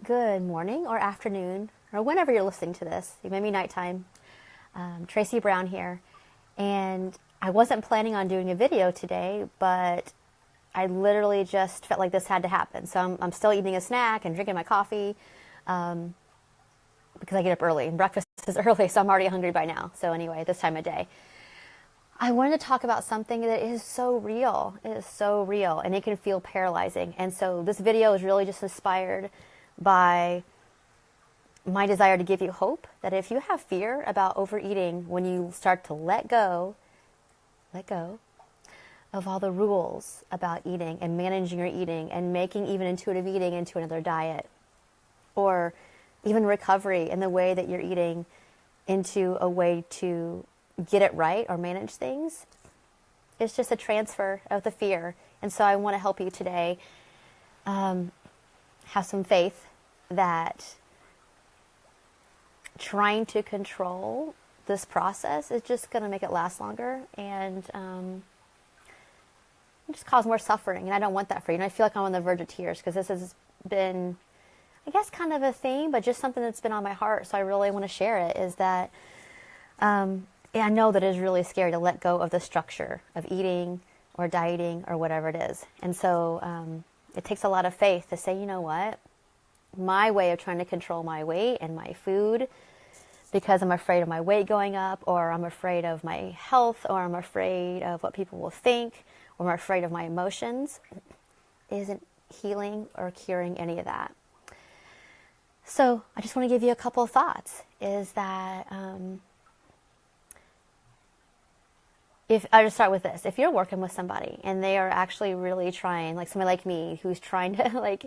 Good morning or afternoon or whenever you're listening to this. It may be nighttime. Tracy Brown here. And I wasn't planning on doing a video today, but I literally just felt like this had to happen. So I'm still eating a snack and drinking my coffee because I get up early and breakfast is early, so I'm already hungry by now. So anyway, this time of day. I wanted to talk about something that is so real. It is so real, and it can feel paralyzing. And so this video is really just inspired by my desire to give you hope that if you have fear about overeating, when you start to let go of all the rules about eating and managing your eating and making even intuitive eating into another diet, or even recovery in the way that you're eating into a way to get it right or manage things, it's just a transfer of the fear. And so I want to help you today have some faith that trying to control this process is just going to make it last longer and just cause more suffering. And I don't want that for you. And I feel like I'm on the verge of tears because this has been, I guess, kind of a theme, but just something that's been on my heart. So I really want to share it, is that I know that it is really scary to let go of the structure of eating or dieting or whatever it is. And so it takes a lot of faith to say, you know what? My way of trying to control my weight and my food because I'm afraid of my weight going up, or I'm afraid of my health, or I'm afraid of what people will think, or I'm afraid of my emotions, isn't healing or curing any of that. So I just want to give you a couple of thoughts, is that if I just start with this, if you're working with somebody and they are actually really trying, like somebody like me who's trying to like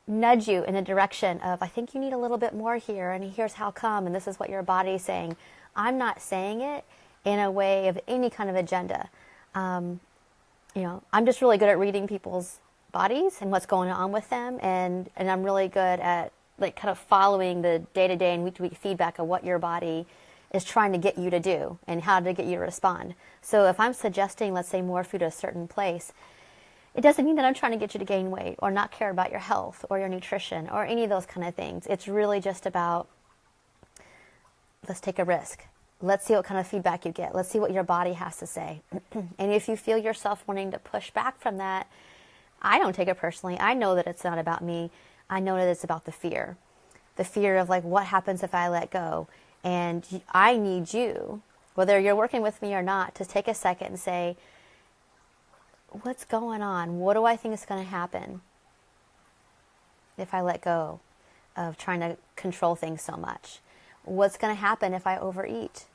nudge you in the direction of, I think you need a little bit more here, and here's how come, and this is what your body's saying. I'm not saying it in a way of any kind of agenda. I'm just really good at reading people's bodies and what's going on with them, and I'm really good at like kind of following the day-to-day and week-to-week feedback of what your body is trying to get you to do and how to get you to respond. So if I'm suggesting, let's say, more food at a certain place, it doesn't mean that I'm trying to get you to gain weight or not care about your health or your nutrition or any of those kind of things. It's really just about, let's take a risk. Let's see what kind of feedback you get. Let's see what your body has to say. And if you feel yourself wanting to push back from that, I don't take it personally. I know that it's not about me. I know that it's about the fear. The fear of like, what happens if I let go? And I need you, whether you're working with me or not, to take a second and say, what's going on? What do I think is going to happen if I let go of trying to control things so much? What's going to happen if I overeat?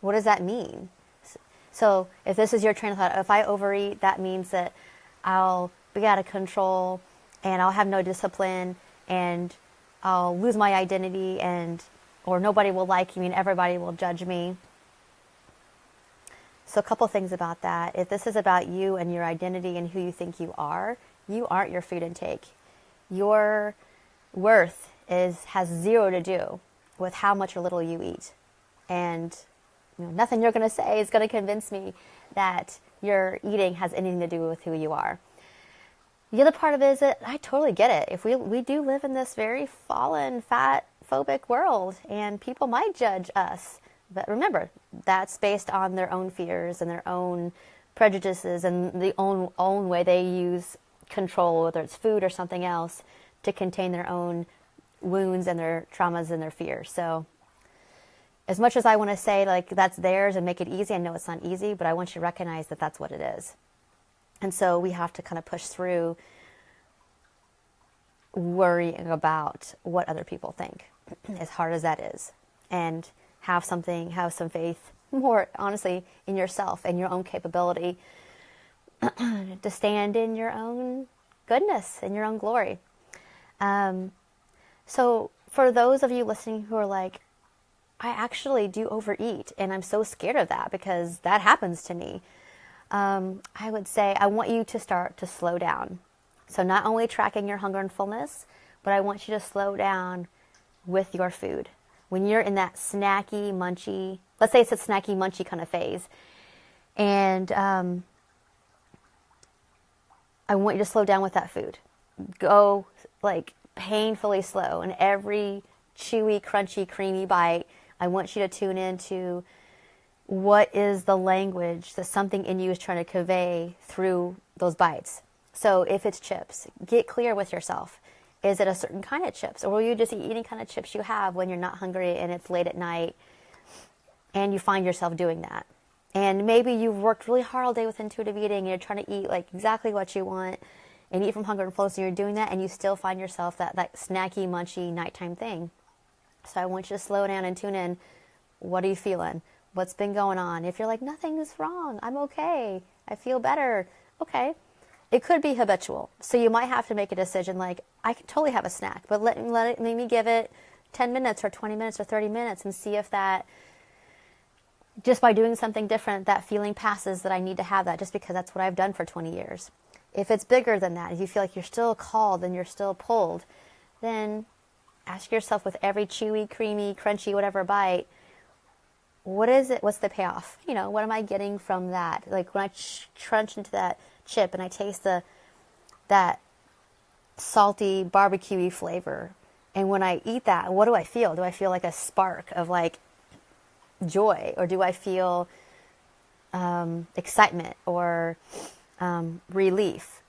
What does that mean? So if this is your train of thought, if I overeat, that means that I'll be out of control and I'll have no discipline and I'll lose my identity, or nobody will like me and everybody will judge me. So a couple things about that. If this is about you and your identity and who you think you aren't your food intake. Your worth has zero to do with how much or little you eat. And nothing you're going to say is going to convince me that your eating has anything to do with who you are. The other part of it is that I totally get it. If we do live in this very fallen, fat phobic world, and people might judge us. But remember, that's based on their own fears and their own prejudices and the own way they use control, whether it's food or something else, to contain their own wounds and their traumas and their fears. So as much as I want to say like that's theirs and make it easy, I know it's not easy, but I want you to recognize that that's what it is. And so we have to kind of push through worrying about what other people think, as hard as that is, and have some faith, more honestly, in yourself and your own capability to stand in your own goodness and your own glory. So for those of you listening who are like, I actually do overeat and I'm so scared of that because that happens to me, I would say I want you to start to slow down. So not only tracking your hunger and fullness, but I want you to slow down with your food. When you're in that snacky, munchy, let's say it's a snacky, munchy kind of phase, and I want you to slow down with that food. Go, like, painfully slow. And every chewy, crunchy, creamy bite, I want you to tune into what is the language that something in you is trying to convey through those bites. So if it's chips, get clear with yourself. Is it a certain kind of chips? Or will you just eat any kind of chips you have when you're not hungry and it's late at night and you find yourself doing that? And maybe you've worked really hard all day with intuitive eating and you're trying to eat like exactly what you want and eat from hunger and fullness, and you're doing that and you still find yourself that snacky, munchy nighttime thing. So I want you to slow down and tune in. What are you feeling? What's been going on? If you're like, nothing is wrong, I'm okay, I feel better, okay. It could be habitual. So you might have to make a decision like, I can totally have a snack, but let me give it 10 minutes or 20 minutes or 30 minutes and see if that, just by doing something different, that feeling passes that I need to have that, just because that's what I've done for 20 years. If it's bigger than that, if you feel like you're still called and you're still pulled, then ask yourself with every chewy, creamy, crunchy, whatever bite, what is it? What's the payoff? You know, what am I getting from that? Like when I crunch into that chip and I taste that salty, barbecue-y flavor, and when I eat that, what do I feel? Do I feel like a spark of like joy, or do I feel excitement or relief?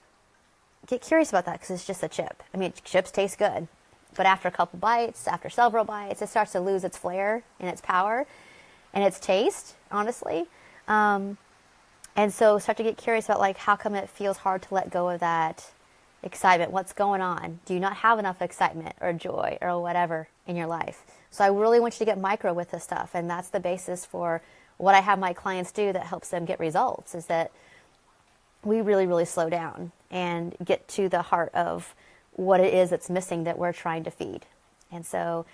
Get curious about that, because it's just a chip. I mean, chips taste good, but after a couple bites, after several bites, it starts to lose its flair and its power and its taste, honestly. And so start to get curious about like, how come it feels hard to let go of that excitement? What's going on? Do you not have enough excitement or joy or whatever in your life? So I really want you to get micro with this stuff. And that's the basis for what I have my clients do that helps them get results, is that we really, really slow down and get to the heart of what it is that's missing that we're trying to feed. And so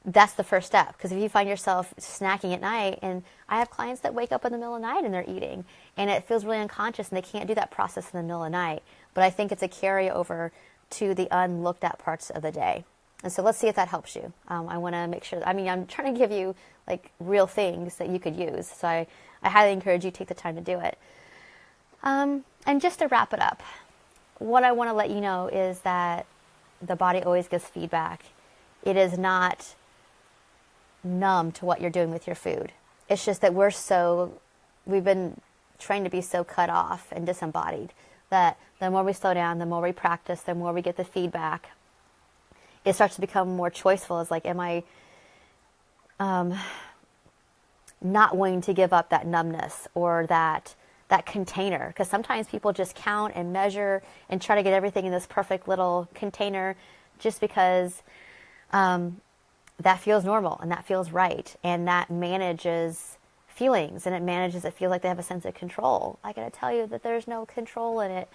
that's the first step, because if you find yourself snacking at night, and I have clients that wake up in the middle of the night and they're eating, and it feels really unconscious and they can't do that process in the middle of the night. But I think it's a carryover to the unlooked at parts of the day. And so let's see if that helps you. I want to make sure, I'm trying to give you like real things that you could use. So I highly encourage you to take the time to do it. And just to wrap it up, what I want to let you know is that the body always gives feedback. It is not numb to what you're doing with your food. It's just that we've been trained to be so cut off and disembodied that the more we slow down, the more we practice, the more we get the feedback, it starts to become more choiceful. It's like, am I not wanting to give up that numbness or that container? Because sometimes people just count and measure and try to get everything in this perfect little container just because that feels normal and that feels right, and that manages feelings, and it feels like they have a sense of control. I gotta tell you that there's no control in it,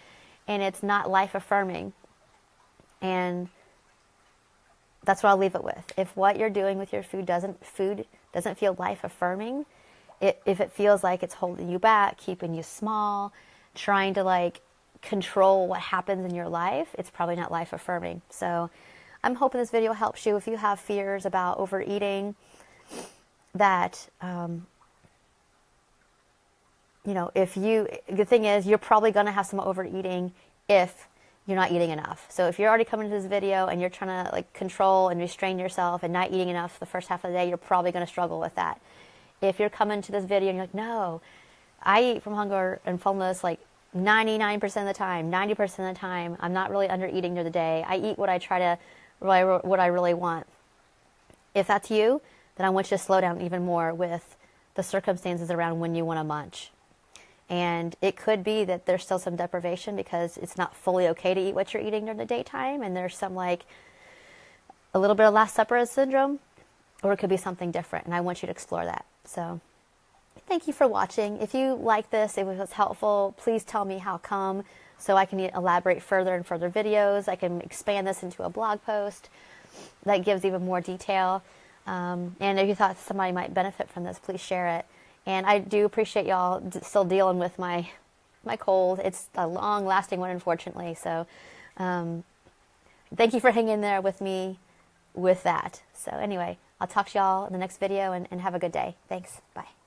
and it's not life affirming. And that's what I'll leave it with. If what you're doing with your food doesn't feel life affirming, if it feels like it's holding you back, keeping you small, trying to like control what happens in your life, it's probably not life affirming. So I'm hoping this video helps you. If you have fears about overeating, that, the thing is, you're probably going to have some overeating if you're not eating enough. So if you're already coming to this video and you're trying to like control and restrain yourself and not eating enough the first half of the day, you're probably going to struggle with that. If you're coming to this video and you're like, no, I eat from hunger and fullness like 99% of the time, 90% of the time, I'm not really under eating during the day. I eat what I really want. If that's you, then I want you to slow down even more with the circumstances around when you want to munch. And it could be that there's still some deprivation because it's not fully okay to eat what you're eating during the daytime, and there's some like a little bit of Last Supper syndrome, or it could be something different, and I want you to explore that. So thank you for watching. If you like this, if it was helpful, please tell me how come, so I can elaborate further in further videos. I can expand this into a blog post that gives even more detail. And if you thought somebody might benefit from this, please share it. And I do appreciate y'all still dealing with my cold. It's a long-lasting one, unfortunately. So thank you for hanging in there with me with that. So anyway, I'll talk to y'all in the next video, and have a good day. Thanks. Bye.